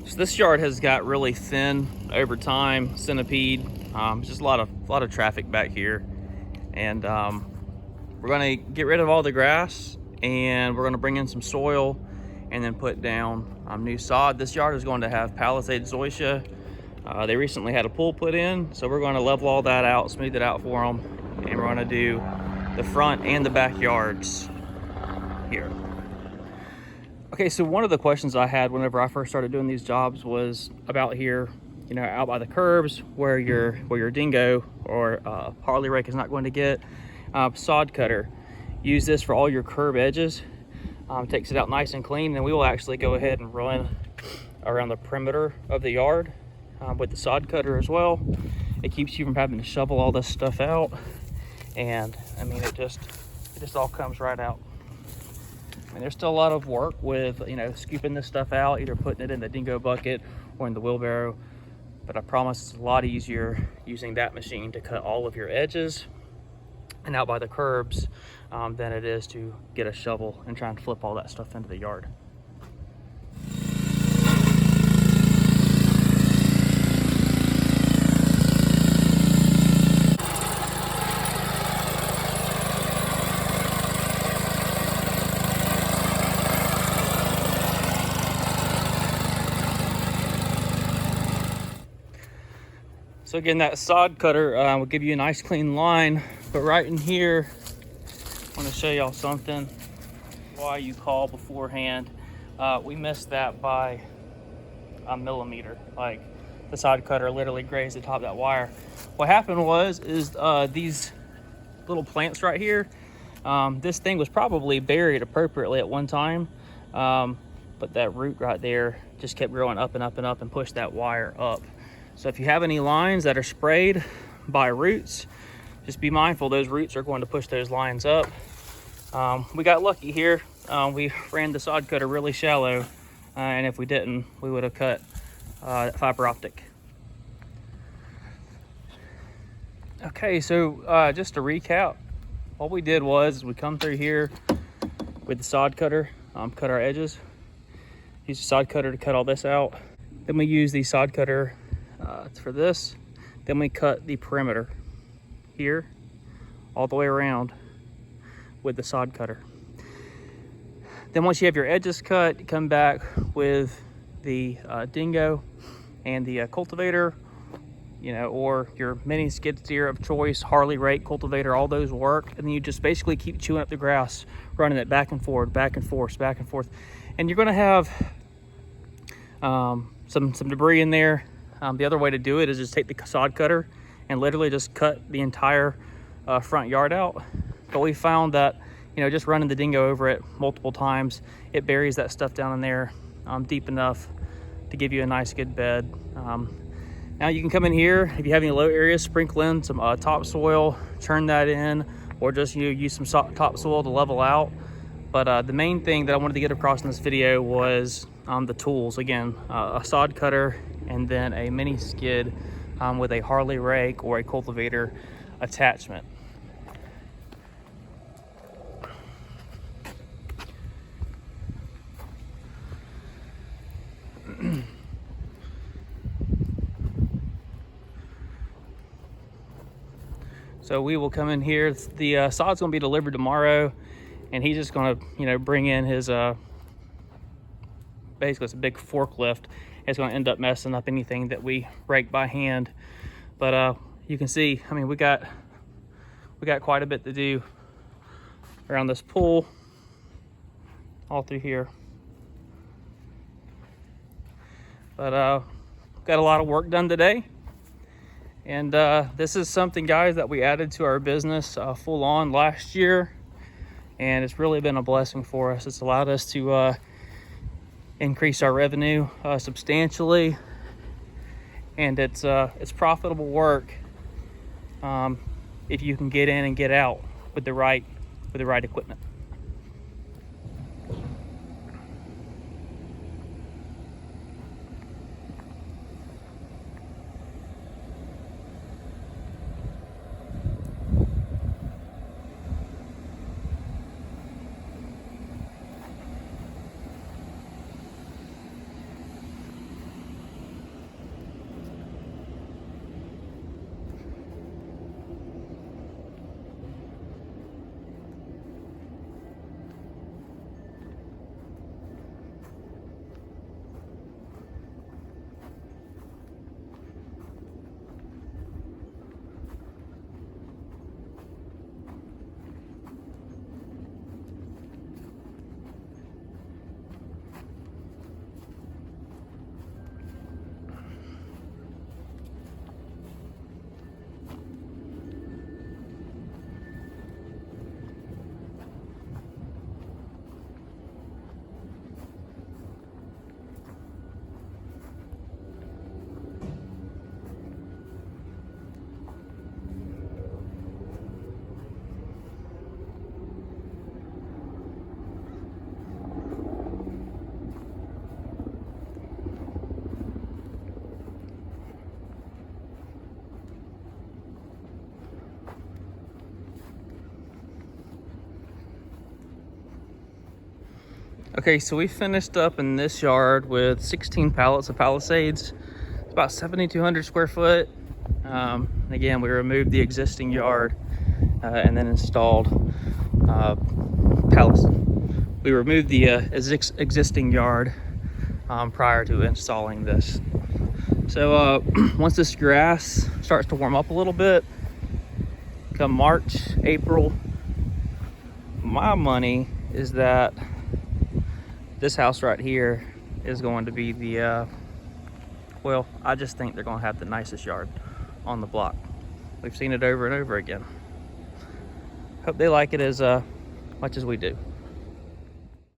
So this yard has got really thin over time, centipede. Just a lot of traffic back here, and we're gonna get rid of all the grass, and we're gonna bring in some soil, and then put down new sod. This yard is going to have palisade zoysia. They recently had a pool put in, so we're going to level all that out, smooth it out for them, and we're going to do the front and the backyards here. Okay, so one of the questions I had whenever I first started doing these jobs was about here, you know, out by the curbs where your dingo or Harley rake is not going to get. Sod cutter. Use this for all your curb edges. Takes it out nice and clean. Then we will actually go ahead and run around the perimeter of the yard with the sod cutter as well. It keeps you from having to shovel all this stuff out, and I mean it just all comes right out. I mean, there's still a lot of work with, you know, scooping this stuff out, either putting it in the dingo bucket or in the wheelbarrow, but I promise it's a lot easier using that machine to cut all of your edges and out by the curbs than it is to get a shovel and try and flip all that stuff into the yard. So again, that sod cutter will give you a nice clean line, but right in here, I want to show y'all something. Why you call beforehand. We missed that by a millimeter. Like, the sod cutter literally grazed the top of that wire. What happened was these little plants right here, this thing was probably buried appropriately at one time, but that root right there just kept growing up and up and up and pushed that wire up. So if you have any lines that are sprayed by roots, just be mindful those roots are going to push those lines up. We got lucky here. We ran the sod cutter really shallow, and if we didn't, we would have cut fiber optic. Okay, so just to recap, what we did was we come through here with the sod cutter, cut our edges, use the sod cutter to cut all this out. Then we use the sod cutter for this. Then we cut the perimeter here all the way around with the sod cutter. Then once you have your edges cut, you come back with the dingo and the cultivator, you know, or your mini skid steer of choice, Harley rake, cultivator, all those work. And then you just basically keep chewing up the grass, running it back and forth, back and forth, back and forth. And you're gonna have some debris in there. The other way to do it is just take the sod cutter and literally just cut the entire front yard out. But we found that, you know, just running the dingo over it multiple times, it buries that stuff down in there deep enough to give you a nice good bed. Now you can come in here, if you have any low areas, sprinkle in some topsoil, churn that in, or just use some topsoil to level out. But the main thing that I wanted to get across in this video was the tools. Again, a sod cutter, and then a mini skid with a Harley rake or a cultivator attachment. So we will come in here. The sod's gonna be delivered tomorrow, and he's just gonna, you know, bring in his basically it's a big forklift. It's going to end up messing up anything that we rake by hand. But you can see, I mean, we got quite a bit to do around this pool, all through here. But got a lot of work done today, and this is something, guys, that we added to our business full on last year, and it's really been a blessing for us. It's allowed us to increase our revenue substantially, and it's profitable work if you can get in and get out with the right equipment. Okay, so we finished up in this yard with 16 pallets of Palisades. It's about 7,200 square foot. Again, we removed the existing yard and then installed pallets. We removed the existing yard prior to installing this. So once this grass starts to warm up a little bit, come March, April, my money is that this house right here is going to be the, well, I just think they're gonna have the nicest yard on the block. We've seen it over and over again. Hope they like it as much as we do.